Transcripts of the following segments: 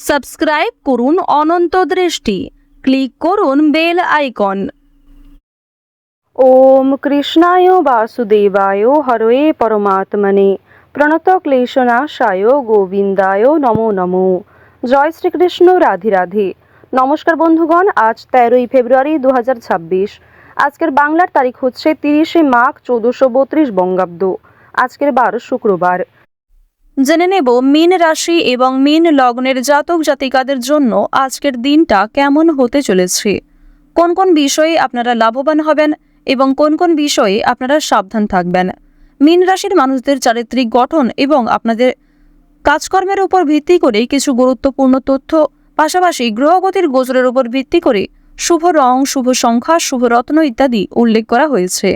Subscribe করুন অনন্ত দৃষ্টি, click করুন বেল আইকন। ওম কৃষ্ণায় বাসুদেবায় হরয়ে পরমাত্মনে প্রণত ক্লেশনাশায় গোবিন্দায় নমো নমো। জয় শ্রীকৃষ্ণ, রাধে রাধে। নমস্কার বন্ধুগণ, আজ 13ই ফেব্রুয়ারি 2026। আজকের বাংলার তারিখ হচ্ছে 30শে মাঘ 1432 বঙ্গাব্দ। আজকের বার শুক্রবার। জেনে নেব মীন রাশি এবং মীন লগ্নের জাতক জাতিকাদের জন্য আজকের দিনটা কেমন হতে চলেছে, কোন কোন বিষয়ে আপনারা লাভবান হবেন এবং কোন কোন বিষয়ে আপনারা সাবধান থাকবেন। মীন রাশির মানুষদের চারিত্রিক গঠন এবং আপনাদের কাজকর্মের উপর ভিত্তি করে কিছু গুরুত্বপূর্ণ তথ্য, পাশাপাশি গ্রহগতির গোচরের উপর ভিত্তি করে শুভ রং, শুভ সংখ্যা, শুভ রত্ন ইত্যাদি উল্লেখ করা হয়েছে।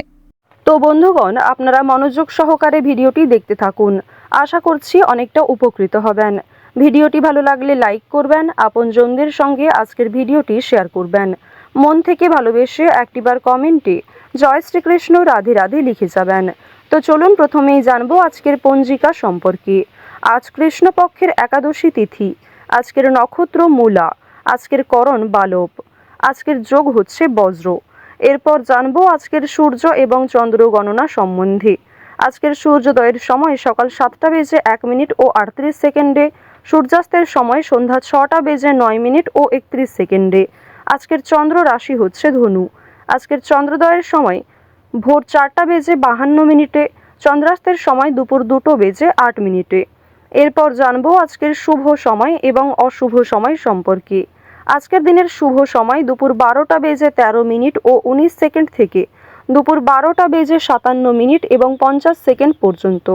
তো বন্ধুগণ, আপনারা মনোযোগ সহকারে ভিডিওটি দেখতে থাকুন। আশা করছি অনেকটা উপকৃত হবেন। ভিডিওটি ভালো লাগলে লাইক করবেন, আপনজনদের সঙ্গে আজকের ভিডিওটি শেয়ার করবেন। মন থেকে ভালোবেসে একটিবার কমেন্টে জয় শ্রীকৃষ্ণ, রাধে রাধে লিখে যাবেন। তো চলুন প্রথমেই জানবো আজকের পঞ্জিকা সম্পর্কে। আজ কৃষ্ণপক্ষের একাদশী তিথি। আজকের নক্ষত্র মূলা। আজকের করণ বালব। আজকের যোগ হচ্ছে বজ্র। এরপর জানবো আজকের সূর্য এবং চন্দ্র গণনা সম্বন্ধে। আজকের সূর্যোদয়ের সময় সকাল 7টা বেজে 1 মিনিট ও 38 সেকেন্ডে, সূর্যাস্তের সময় সন্ধ্যা 6টা বেজে 9 মিনিট ও 31 সেকেন্ডে। আজকের চন্দ্র রাশি হচ্ছে ধনু। আজকের চন্দ্রোদয়ের সময় ভোর 4টা বেজে 52 মিনিটে, চন্দ্রাস্তের সময় দুপুর 2টো বেজে 8 মিনিটে। এরপর জানবো আজকের শুভ সময় এবং অশুভ সময় সম্পর্কে। আজকের দিনের শুভ সময় দুপুর 12টা বেজে 13 মিনিট ও 19 সেকেন্ড থেকে দুপুর 12টা বেজে 57 মিনিট এবং 50 সেকেন্ড পর্যন্ত।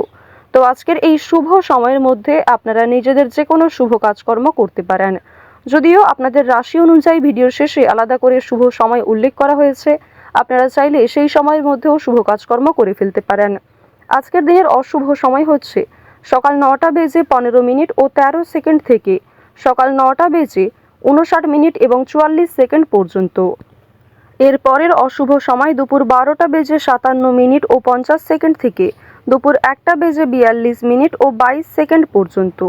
তো আজকের এই শুভ সময়ের মধ্যে আপনারা নিজেদের যে কোনো শুভ কাজকর্ম করতে পারেন। যদিও আপনাদের রাশি অনুযায়ী ভিডিওর শেষে আলাদা করে শুভ সময় উল্লেখ করা হয়েছে, আপনারা চাইলে সেই সময়ের মধ্যেও শুভ কাজকর্ম করে ফেলতে পারেন। আজকের দিনের অশুভ সময় হচ্ছে সকাল 9টা বেজে 15 মিনিট ও 13 সেকেন্ড থেকে সকাল 9টা বেজে 59 মিনিট এবং 44 সেকেন্ড পর্যন্ত। এর পরের অশুভ সময় দুপুর 12টা বেজে 57 মিনিট ও 50 সেকেন্ড থেকে দুপুর 1টা বেজে 42 মিনিট ও 22 সেকেন্ড পর্যন্ত।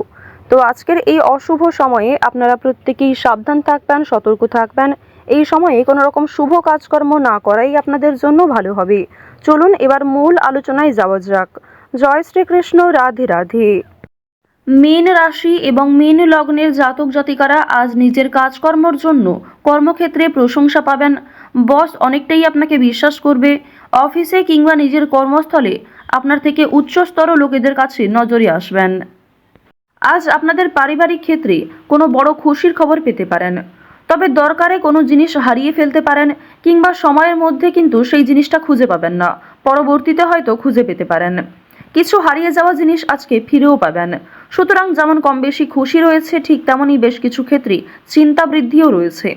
তো আজকের এই অশুভ সময়ে আপনারা প্রত্যেকেই সাবধান থাকবেন, সতর্ক থাকবেন। এই সময়ে কোনো রকম শুভ কাজকর্ম না করাই আপনাদের জন্য ভালো হবে। চলুন এবার মূল আলোচনায় যাওয়া যাক। জয় শ্রীকৃষ্ণ, রাধে রাধে। মীন রাশি এবং মীন লগ্নের জাতক জাতিকারা আজ নিজের কাজকর্মের জন্য কর্মক্ষেত্রে প্রশংসা পাবেন। বস অনেকটাই আপনাকে বিশ্বাস করবে। অফিসে কিংবা নিজের কর্মস্থলে আপনার থেকে উচ্চস্তর লোকেদের কাছে নজরে আসবেন। আজ আপনাদের পারিবারিক ক্ষেত্রে কোনো বড় খুশির খবর পেতে পারেন, তবে দরকারে কোনো জিনিস হারিয়ে ফেলতে পারেন কিংবা সময়ের মধ্যে কিন্তু সেই জিনিসটা খুঁজে পাবেন না, পরবর্তীতে হয়তো খুঁজে পেতে পারেন। কিছু হারিয়ে যাওয়া জিনিস আজকে ফিরেও পাবেন। সুতরাং যেমন কম বেশি খুশি রয়েছে, ঠিক তেমনই বেশ কিছু ক্ষেত্রে চিন্তা বৃদ্ধিও রয়েছে।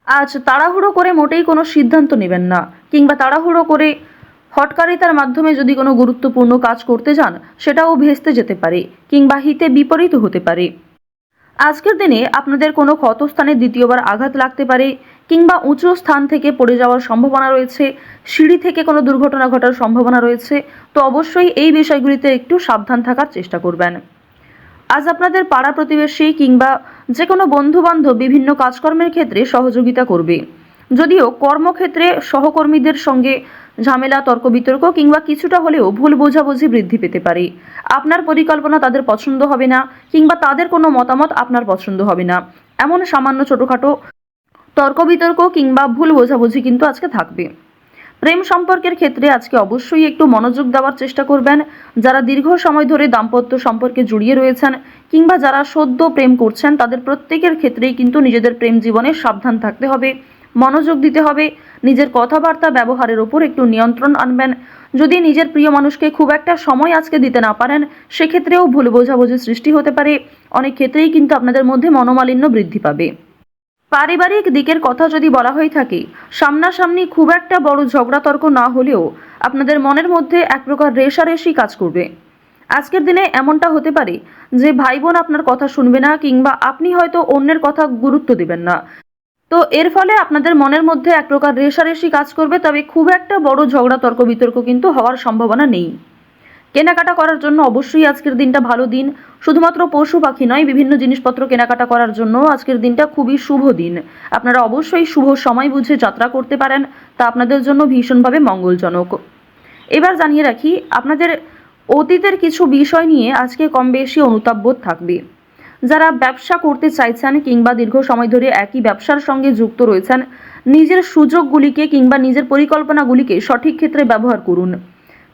আজ তাড়াহুড়ো করে মোটেই কোনো সিদ্ধান্ত নেবেন না, কিংবা তাড়াহুড়ো করে হঠকারিতার মাধ্যমে যদি কোনো গুরুত্বপূর্ণ কাজ করতে যান সেটাও ভেস্তে যেতে পারে কিংবা হিতে বিপরীত হতে পারে। আজকের দিনে আপনাদের কোনো ক্ষতস্থানে দ্বিতীয়বার আঘাত লাগতে পারে কিংবা উঁচু স্থান থেকে পড়ে যাওয়ার সম্ভাবনা রয়েছে, সিঁড়ি থেকে কোনো দুর্ঘটনা ঘটার সম্ভাবনা রয়েছে। তো অবশ্যই এই বিষয়গুলিতে একটু সাবধান থাকার চেষ্টা করবেন। আজ আপনাদের পাড়া প্রতিবেশী কিংবা যে কোনো বন্ধুবান্ধব বিভিন্ন কাজকর্মের ক্ষেত্রে সহযোগিতা করবে। যদিও কর্মক্ষেত্রে সহকর্মীদের সঙ্গে ঝামেলা, তর্ক বিতর্ক কিংবা কিছুটা হলেও ভুল বোঝাবুঝি বৃদ্ধি পেতে পারে। আপনার পরিকল্পনা তাদের পছন্দ হবে না কিংবা তাদের কোনো মতামত আপনার পছন্দ হবে না, এমন সামান্য ছোটোখাটো তর্ক বিতর্ক কিংবা ভুল বোঝাবুঝি কিন্তু আজকে থাকবে। প্রেম সম্পর্কের ক্ষেত্রে আজকে অবশ্যই একটু মনোযোগ দেওয়ার চেষ্টা করবেন। যারা দীর্ঘ সময় ধরে দাম্পত্য সম্পর্কে জড়িয়ে রয়েছেন কিংবা যারা সদ্য প্রেম করছেন, তাদের প্রত্যেকের ক্ষেত্রেই কিন্তু নিজেদের প্রেম জীবনে সাবধান থাকতে হবে, মনোযোগ দিতে হবে। নিজের কথাবার্তা ব্যবহারের ওপর একটু নিয়ন্ত্রণ আনবেন। যদি নিজের প্রিয় মানুষকে খুব একটা সময় আজকে দিতে না পারেন, সেক্ষেত্রেও ভুল বোঝাবুঝি সৃষ্টি হতে পারে। অনেক ক্ষেত্রেই কিন্তু আপনাদের মধ্যে মনোমালিন্য বৃদ্ধি পাবে। পারিবারিক দিকের কথা যদি বলা হয়ে থাকে, সামনাসামনি খুব একটা বড় ঝগড়া তর্ক না হলেও আপনাদের মনের মধ্যে এক প্রকার রেষারেষি কাজ করবে। আজকের দিনে এমনটা হতে পারে যে ভাই বোন আপনার কথা শুনবে না কিংবা আপনি হয়তো অন্যের কথা গুরুত্ব দিবেন না। তো এর ফলে আপনাদের মনের মধ্যে এক প্রকার রেষারেষি কাজ করবে, তবে খুব একটা বড় ঝগড়া তর্ক বিতর্ক কিন্তু হওয়ার সম্ভাবনা নেই। কেনাকাটা করার জন্য অবশ্যই আজকের দিনটা ভালো দিন। শুধুমাত্র পশু পাখি নয়, বিভিন্ন জিনিসপত্র কেনাকাটা করার জন্য আজকের দিনটা খুবই শুভ দিন। আপনারা অবশ্যই শুভ সময় বুঝে যাত্রা করতে পারেন, তা আপনাদের জন্য ভীষণভাবে মঙ্গলজনক। এবার জানিয়ে রাখি, আপনাদের অতীতের কিছু বিষয় নিয়ে আজকে কম বেশি অনুতাপ বোধ থাকবে। যারা ব্যবসা করতে চাইছেন কিংবা দীর্ঘ সময় ধরে একই ব্যবসার সঙ্গে যুক্ত রয়েছেন, নিজের সুযোগগুলিকে কিংবা নিজের পরিকল্পনাগুলিকে সঠিক ক্ষেত্রে ব্যবহার করুন।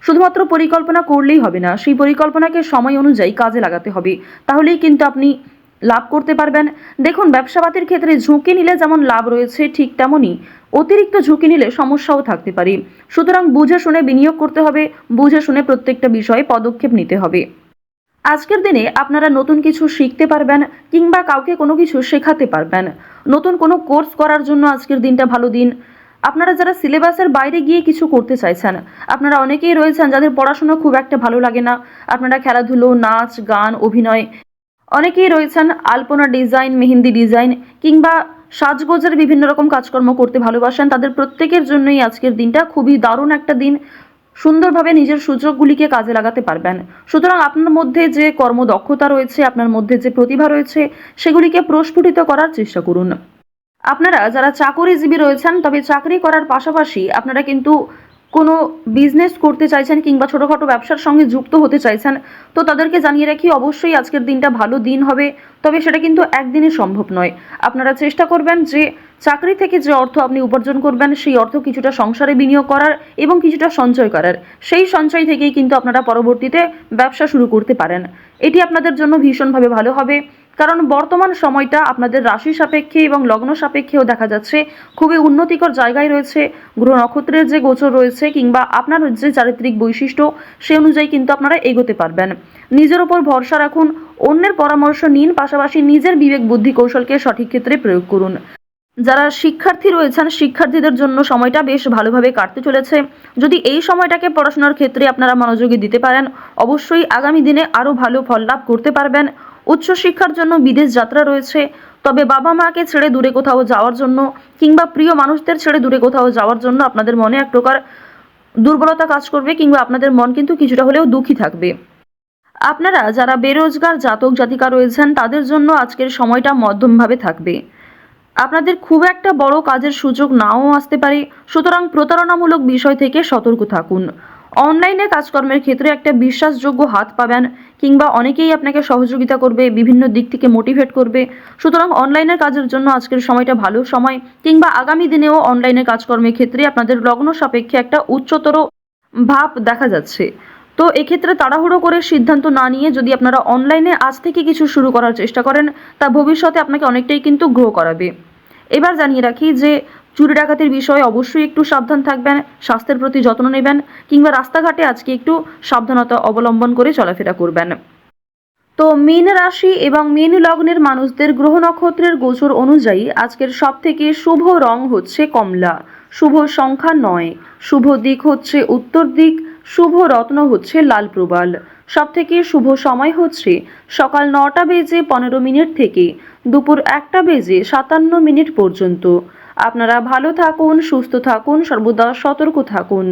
শুধুমাত্র পরিকল্পনা করলেই হবে না, সেই পরিকল্পনাকে সময় অনুযায়ী কাজে লাগাতে হবে, তাহলেই কিন্তু আপনি লাভ করতে পারবেন। দেখুন, ব্যবসাপাতির ক্ষেত্রে ঝুঁকি নিলে যেমন লাভ রয়েছে, ঠিক তেমনই অতিরিক্ত ঝুঁকি নিলে সমস্যাও থাকতে পারে। সুতরাং বুঝে শুনে বিনিয়োগ করতে হবে, বুঝে শুনে প্রত্যেকটা বিষয়ে পদক্ষেপ নিতে হবে। আজকের দিনে আপনারা নতুন কিছু শিখতে পারবেন কিংবা কাউকে কোনো কিছু শেখাতে পারবেন। নতুন কোনো কোর্স করার জন্য আজকের দিনটা ভালো দিন। আপনারা যারা সিলেবাসের বাইরে গিয়ে কিছু করতে চাইছেন, আপনারা অনেকেই রয়েছেন যাদের পড়াশোনা খুব একটা ভালো লাগে না, আপনারা খেলাধুলো, নাচ, গান, অভিনয়, অনেকেই রয়েছেন আলপনা ডিজাইন, মেহেন্দি ডিজাইন কিংবা সাজগোজের বিভিন্ন রকম কাজকর্ম করতে ভালোবাসেন, তাদের প্রত্যেকের জন্যই আজকের দিনটা খুবই দারুণ একটা দিন। সুন্দরভাবে নিজের সুযোগগুলিকে কাজে লাগাতে পারবেন। সুতরাং আপনার মধ্যে যে কর্মদক্ষতা রয়েছে, আপনার মধ্যে যে প্রতিভা রয়েছে, সেগুলিকে প্রস্ফুটিত করার চেষ্টা করুন। আপনারা যারা চাকরিজীবী রয়েছেন, তবে চাকরি করার পাশাপাশি আপনারা কিন্তু কোনো বিজনেস করতে চাইছেন কিংবা ছোটোখাটো ব্যবসার সঙ্গে যুক্ত হতে চাইছেন, তো তাদেরকে জানিয়ে রাখি অবশ্যই আজকের দিনটা ভালো দিন হবে। তবে সেটা কিন্তু একদিনে সম্ভব নয়। আপনারা চেষ্টা করবেন যে চাকরি থেকে যে অর্থ আপনি উপার্জন করবেন, সেই অর্থ কিছুটা সংসারে বিনিয়োগ করার এবং কিছুটা সঞ্চয় করার। সেই সঞ্চয় থেকেই কিন্তু আপনারা পরবর্তীতে ব্যবসা শুরু করতে পারেন। এটি আপনাদের জন্য ভীষণভাবে ভালো হবে, কারণ বর্তমান সময়টা আপনাদের রাশি সাপেক্ষে এবং লগ্ন সাপেক্ষেও দেখা যাচ্ছে খুবই উন্নতিকর জায়গায় রয়েছে। গ্রহ নক্ষত্রের যে গোচর রয়েছে কিংবা আপনার যে চারিত্রিক বৈশিষ্ট্য, সে অনুযায়ী কিন্তু আপনারা এগোতে পারবেন। নিজের ওপর ভরসা রাখুন, অন্যের পরামর্শ নিন, পাশাপাশি নিজের বিবেক বুদ্ধি কৌশলকে সঠিক ক্ষেত্রে প্রয়োগ করুন। যারা শিক্ষার্থী রয়েছেন, শিক্ষার্থীদের জন্য সময়টা বেশ ভালোভাবে কাটতে চলেছে। যদি এই সময়টাকে পড়াশোনার ক্ষেত্রে আপনারা মনোযোগী দিতে পারেন, অবশ্যই আগামী দিনে আরও ভালো ফল লাভ করতে পারবেন। উচ্চশিক্ষার জন্য বিদেশ যাত্রা রয়েছে, তবে বাবা মাকে ছেড়ে দূরে কোথাও যাওয়ার জন্য কিংবা প্রিয় মানুষদের ছেড়ে দূরে কোথাও যাওয়ার জন্য আপনাদের মনে এক প্রকার দুর্বলতা কাজ করবে কিংবা আপনাদের মন কিন্তু কিছুটা হলেও দুঃখী থাকবে। আপনারা যারা বেরোজগার জাতক জাতিকা রয়েছেন, তাদের জন্য আজকের সময়টা মধ্যমভাবে থাকবে। আপনাদের খুব একটা বড় কাজের সুযোগ নাও আসতে পারে, সুতরাং প্রতারণামূলক বিষয় থেকে সতর্ক থাকুন। অনলাইনে কাজকর্মের ক্ষেত্রে একটা বিশ্বাসযোগ্য হাত পাবেন কিংবা অনেকেই আপনাকে সহযোগিতা করবে, বিভিন্ন দিক থেকে মোটিভেট করবে। সুতরাং অনলাইনের কাজের জন্য আজকের সময়টা ভালো সময়, কিংবা আগামী দিনেও অনলাইনে কাজকর্মের ক্ষেত্রে আপনাদের লগ্ন সাপেক্ষে একটা উচ্চতর ভাব দেখা যাচ্ছে। তো এক্ষেত্রে তাড়াহুড়ো করে সিদ্ধান্ত না নিয়ে যদি আপনারা অনলাইনে আজ থেকে কিছু শুরু করার চেষ্টা করেন, তা ভবিষ্যতে আপনাকে অনেকটাই কিন্তু গ্রো করাবে। এবার জানিয়ে রাখি যে চুরি ডাকাতির বিষয়ে অবশ্যই একটু সাবধান থাকবেন, স্বাস্থ্যের প্রতি যত্ন নেবেন কিংবা রাস্তাঘাটে আজকে একটু সাবধানতা অবলম্বন করে চলাফেরা করবেন। তো মীন রাশি এবং মীন লগ্নের মানুষদের গ্রহ নক্ষত্রের গোচর অনুযায়ী আজকের সবথেকে শুভ রং হচ্ছে কমলা, শুভ সংখ্যা 9, শুভ দিক হচ্ছে উত্তর দিক, শুভ রত্ন হচ্ছে লাল প্রবাল। সবথেকে শুভ সময় হচ্ছে সকাল 9টা বেজে 15 মিনিট থেকে দুপুর 1টা বেজে 57 মিনিট পর্যন্ত। আপনারা ভালো থাকুন, সুস্থ থাকুন, সর্বদা সতর্ক থাকুন।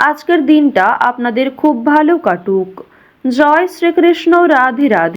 আজকের দিনটা আপনাদের খুব ভালো কাটুক। জয় শ্রীকৃষ্ণ, রাধে রাধে।